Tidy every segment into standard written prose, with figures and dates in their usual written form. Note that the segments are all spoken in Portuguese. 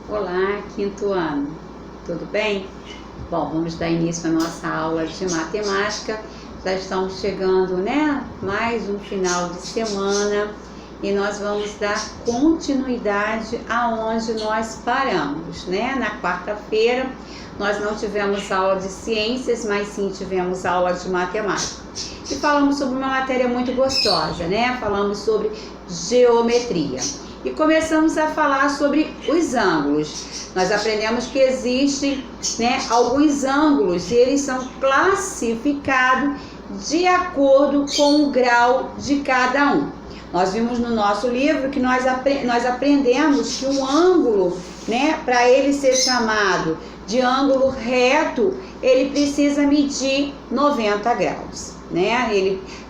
Olá, quinto ano, tudo bem? Bom, vamos dar início à nossa aula de matemática. Já estamos chegando, Mais um final de semana e nós vamos dar continuidade aonde nós paramos, Na quarta-feira nós não tivemos aula de ciências, mas sim tivemos aula de matemática. E falamos sobre uma matéria muito gostosa, Falamos sobre geometria. E começamos a falar sobre os ângulos. Nós aprendemos que existem, alguns ângulos e eles são classificados de acordo com o grau de cada um. Nós vimos no nosso livro que nós aprendemos que um ângulo, para ele ser chamado de ângulo reto, ele precisa medir 90 graus,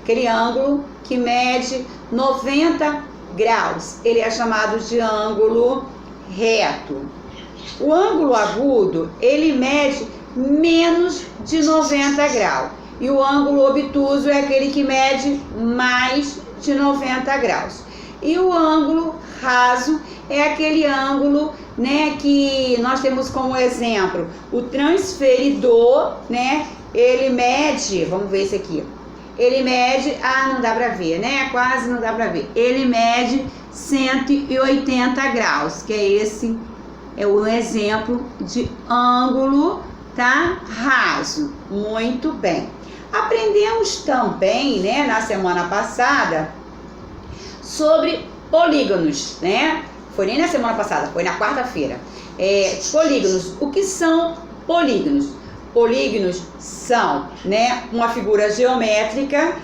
Aquele ângulo que mede 90 graus, ele é chamado de ângulo reto. O ângulo agudo, ele mede menos de 90 graus. E o ângulo obtuso é aquele que mede mais de 90 graus. E o ângulo raso é aquele ângulo, que nós temos como exemplo o transferidor, ele mede, vamos ver esse aqui. Ele mede, não dá pra ver, Quase não dá pra ver. Ele mede 180 graus, que é um exemplo de ângulo, raso. Muito bem. Aprendemos também, na semana passada, sobre polígonos, Foi nem na semana passada, foi na quarta-feira. Polígonos. O que são polígonos? Polígonos são, uma figura geométrica,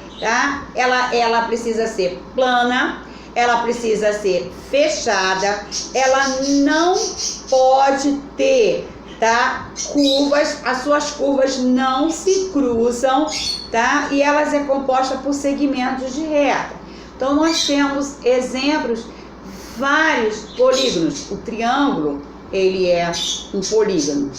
Ela precisa ser plana, ela precisa ser fechada, ela não pode ter, curvas, as suas curvas não se cruzam, E elas é composta por segmentos de reta. Então nós temos exemplos, vários polígonos. O triângulo, ele é um polígono,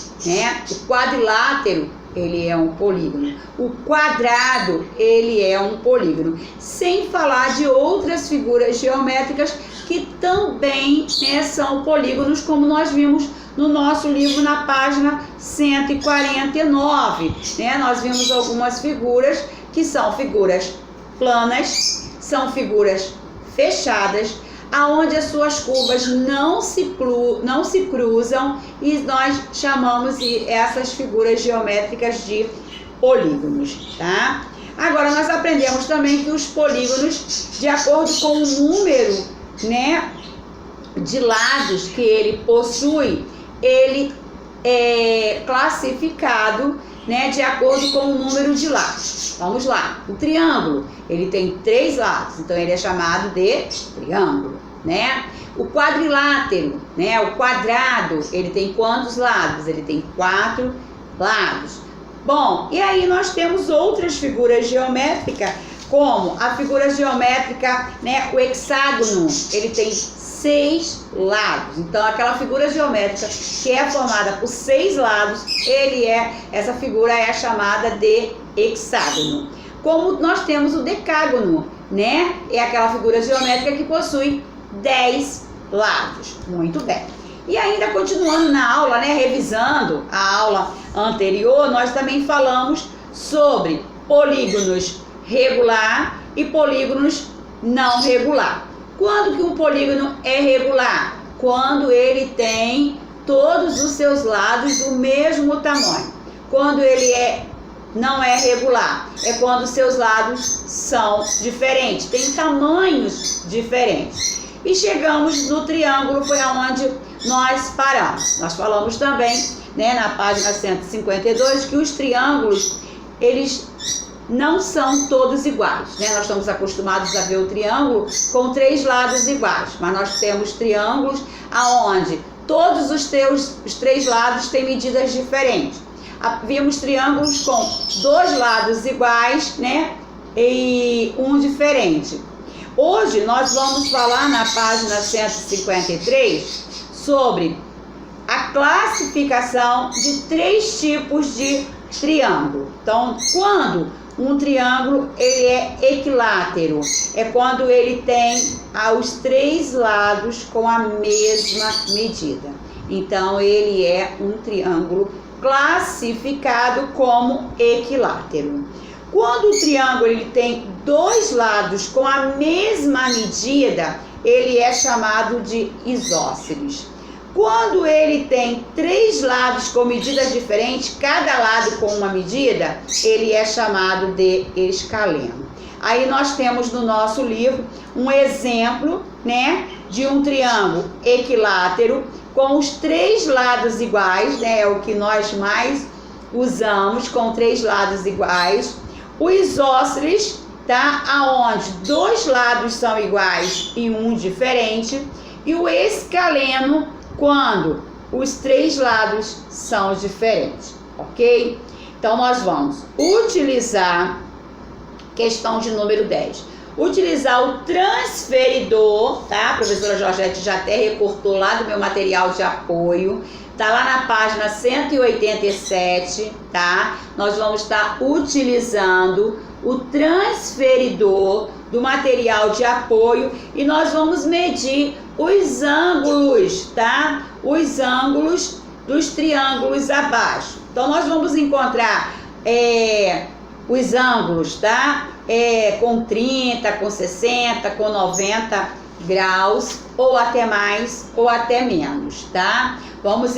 O quadrilátero, ele é um polígono. O quadrado, ele é um polígono. Sem falar de outras figuras geométricas que também, são polígonos, como nós vimos no nosso livro na página 149, Nós vimos algumas figuras que são figuras planas, são figuras fechadas, aonde as suas curvas não se cruzam, e nós chamamos essas figuras geométricas de polígonos, Agora nós aprendemos também que os polígonos, de acordo com o número, de lados que ele possui, ele é classificado, de acordo com o número de lados. Vamos lá. O triângulo, ele tem 3 lados, então ele é chamado de triângulo, O quadrilátero, o quadrado, ele tem quantos lados? Ele tem 4 lados. Bom, e aí nós temos outras figuras geométricas, como a figura geométrica, o hexágono, ele tem 6 lados. Então, aquela figura geométrica que é formada por 6 lados, essa figura é chamada de hexágono. Como nós temos o decágono, É aquela figura geométrica que possui 10 lados. Muito bem. E ainda continuando na aula, revisando a aula anterior, nós também falamos sobre polígonos regular e polígonos não regular. Quando que um polígono é regular? Quando ele tem todos os seus lados do mesmo tamanho. Quando ele não é regular, é quando os seus lados são diferentes, tem tamanhos diferentes. E chegamos no triângulo, foi aonde nós paramos. Nós falamos também, na página 152, que os triângulos, eles não são todos iguais, Nós estamos acostumados a ver o triângulo com 3 lados iguais, mas nós temos triângulos aonde todos os 3 lados têm medidas diferentes. Vimos triângulos com 2 lados iguais, E um diferente. Hoje nós vamos falar na página 153 sobre a classificação de 3 tipos de triângulo. Então, quando um triângulo ele é equilátero, é quando ele tem os 3 lados com a mesma medida. Então, ele é um triângulo classificado como equilátero. Quando o triângulo ele tem dois lados com a mesma medida, ele é chamado de isósceles. Quando ele tem três lados com medidas diferentes, cada lado com uma medida, ele é chamado de escaleno. Aí nós temos no nosso livro um exemplo, né, de um triângulo equilátero com os três lados iguais, né, é o que nós mais usamos, com três lados iguais. O isósceles, tá, aonde dois lados são iguais e um diferente. E o escaleno, quando os três lados são diferentes, ok? Então, nós vamos utilizar, questão de número 10, utilizar o transferidor, tá? A professora Georgette já até recortou lá do meu material de apoio, tá lá na página 187, tá? Nós vamos estar utilizando o transferidor do material de apoio e nós vamos medir os ângulos, tá? Os ângulos dos triângulos abaixo. Então, nós vamos encontrar os ângulos, tá? Com 30, com 60, com 90 graus, ou até mais, ou até menos, tá? Vamos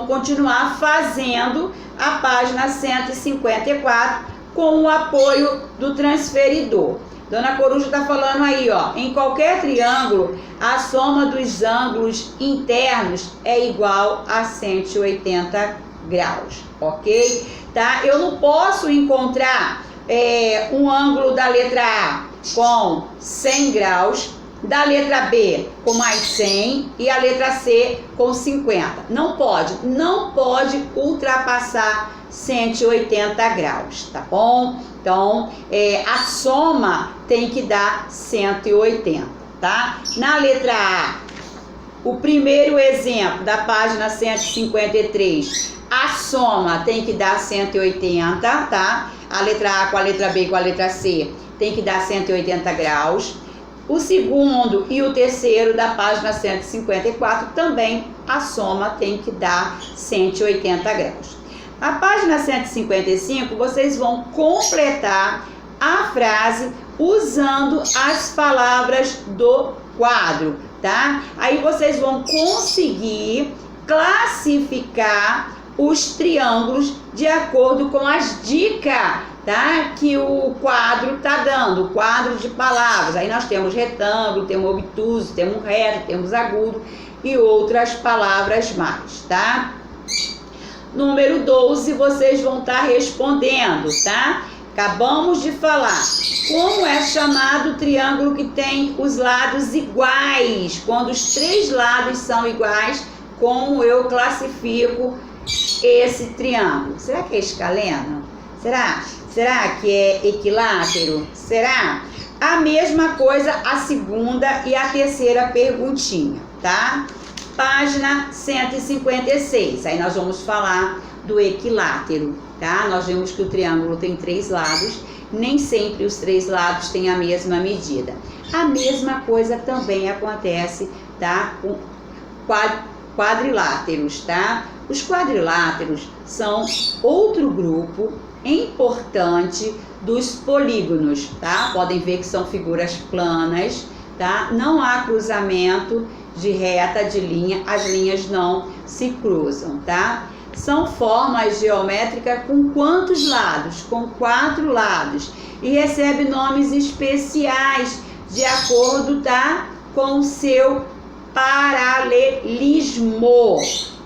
continuar fazendo a página 154 com o apoio do transferidor. Dona Coruja está falando aí, ó, em qualquer triângulo, a soma dos ângulos internos é igual a 180 graus, ok? Tá? Eu não posso encontrar um ângulo da letra A com 100 graus, da letra B com mais 100 e a letra C com 50. Não pode ultrapassar 180 graus, tá bom? Então, a soma tem que dar 180, tá? Na letra A, o primeiro exemplo da página 153, a soma tem que dar 180, tá? A letra A com a letra B com a letra C tem que dar 180 graus. O segundo e o terceiro da página 154 também a soma tem que dar 180 graus. A página 155 vocês vão completar a frase usando as palavras do quadro, tá? Aí vocês vão conseguir classificar os triângulos de acordo com as dicas, tá? Que o quadro tá dando, o quadro de palavras. Aí nós temos retângulo, temos obtuso, temos reto, temos agudo e outras palavras mais, tá? Número 12, vocês vão estar respondendo, tá? Acabamos de falar como é chamado o triângulo que tem os lados iguais. Quando os três lados são iguais, como eu classifico esse triângulo? Será que é escaleno? Será que é equilátero? Será? A mesma coisa a segunda e a terceira perguntinha, tá? Página 156, aí nós vamos falar do equilátero, tá? Nós vimos que o triângulo tem três lados, nem sempre os três lados têm a mesma medida. A mesma coisa também acontece, tá? Com quadriláteros, tá? Os quadriláteros são outro grupo importante dos polígonos, tá? Podem ver que são figuras planas, tá? Não há cruzamento de reta, de linha, as linhas não se cruzam, tá? São formas geométricas com quantos lados? Com 4 lados. E recebe nomes especiais de acordo, tá? Com o seu paralelismo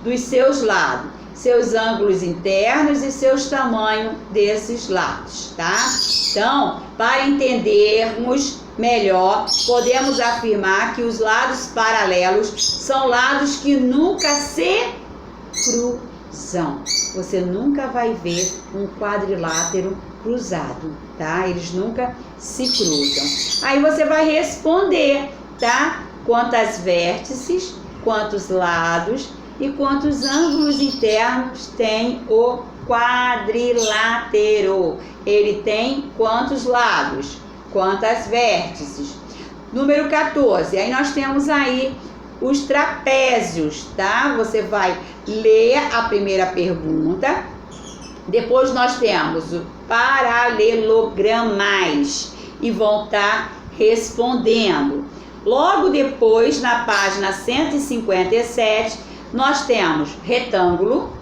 dos seus lados, seus ângulos internos e seus tamanhos desses lados, tá? Então, para entendermos melhor, podemos afirmar que os lados paralelos são lados que nunca se cruzam. Você nunca vai ver um quadrilátero cruzado, tá? Eles nunca se cruzam. Aí você vai responder, tá? Quantos vértices, quantos lados e quantos ângulos internos tem o quadrilátero. Ele tem quantos lados? Quantas vértices? Número 14, aí nós temos aí os trapézios, tá? Você vai ler a primeira pergunta, depois nós temos o paralelogramais e vão estar respondendo. Logo depois, na página 157, nós temos retângulo,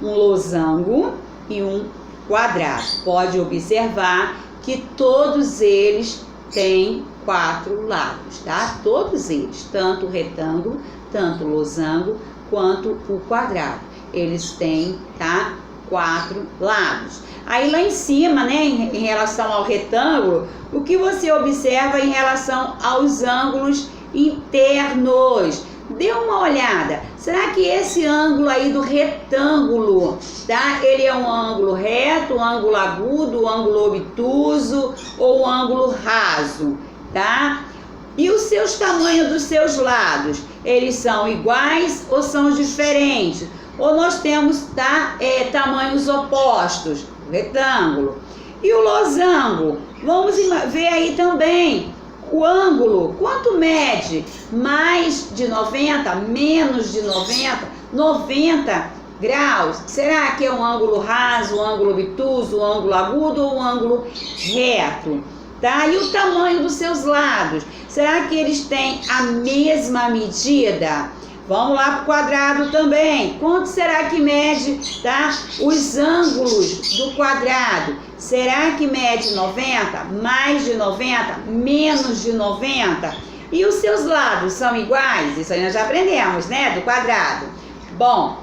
um losango e um quadrado. Pode observar que todos eles têm 4 lados, tá? Todos eles, tanto o retângulo, tanto o losango, quanto o quadrado. Eles têm, tá? 4 lados. Aí lá em cima, né, em relação ao retângulo, o que você observa em relação aos ângulos internos? Dê uma olhada. Será que esse ângulo aí do retângulo, tá? Ele é um ângulo reto, um ângulo agudo, um ângulo obtuso ou um ângulo raso, tá? E os seus tamanhos dos seus lados, eles são iguais ou são diferentes? Ou nós temos, tá, tamanhos opostos, retângulo. E o losango, vamos ver aí também. O ângulo, quanto mede? Mais de 90, menos de 90, 90 graus. Será que é um ângulo raso, um ângulo obtuso, um ângulo agudo ou um ângulo reto? Tá? E o tamanho dos seus lados? Será que eles têm a mesma medida? Vamos lá para o quadrado também. Quanto será que mede, tá, os ângulos do quadrado? Será que mede 90? Mais de 90? Menos de 90? E os seus lados são iguais? Isso aí nós já aprendemos, né? Do quadrado. Bom,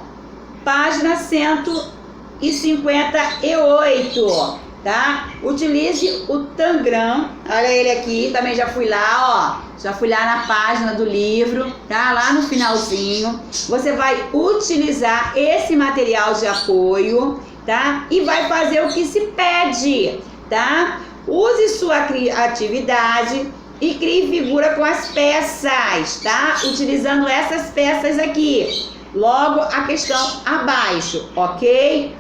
página 158. Tá? Utilize o Tangram. Olha ele aqui, também já fui lá, ó. Já fui lá na página do livro, tá? Lá no finalzinho. Você vai utilizar esse material de apoio, tá? E vai fazer o que se pede, tá? Use sua criatividade e crie figura com as peças, tá? Utilizando essas peças aqui. Logo a questão abaixo, ok?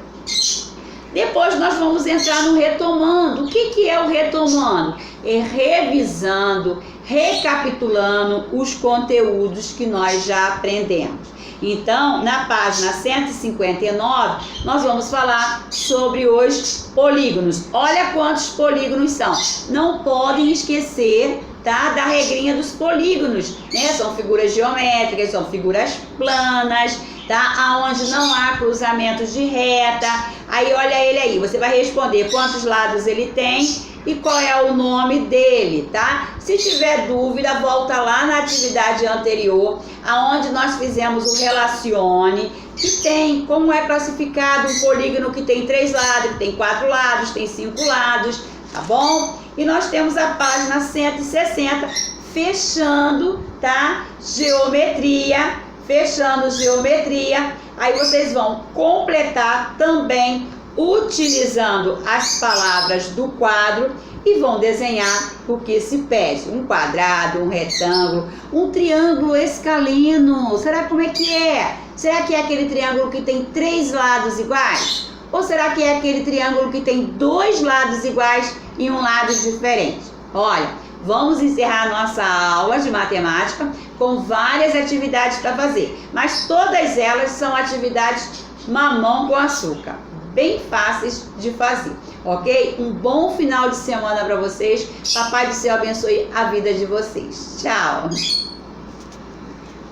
Depois nós vamos entrar no retomando. O que é o retomando? É revisando, recapitulando os conteúdos que nós já aprendemos. Então, na página 159, nós vamos falar sobre os polígonos. Olha quantos polígonos são. Não podem esquecer, tá, da regrinha dos polígonos, né? São figuras geométricas, são figuras planas, tá? Aonde não há cruzamentos de reta. Aí olha ele aí, você vai responder quantos lados ele tem e qual é o nome dele, tá? Se tiver dúvida, volta lá na atividade anterior, aonde nós fizemos o relacione, que tem como é classificado um polígono que tem 3 lados, que tem 4 lados, tem 5 lados, tá bom? E nós temos a página 160, fechando, tá? Geometria, fechando geometria. Aí vocês vão completar também utilizando as palavras do quadro e vão desenhar o que se pede. Um quadrado, um retângulo, um triângulo escaleno. Será como é que é? Será que é aquele triângulo que tem 3 lados iguais? Ou será que é aquele triângulo que tem 2 lados iguais e um lado diferente? Olha, vamos encerrar nossa aula de matemática com várias atividades para fazer, mas todas elas são atividades mamão com açúcar, bem fáceis de fazer, ok? Um bom final de semana para vocês. Papai do céu abençoe a vida de vocês. Tchau!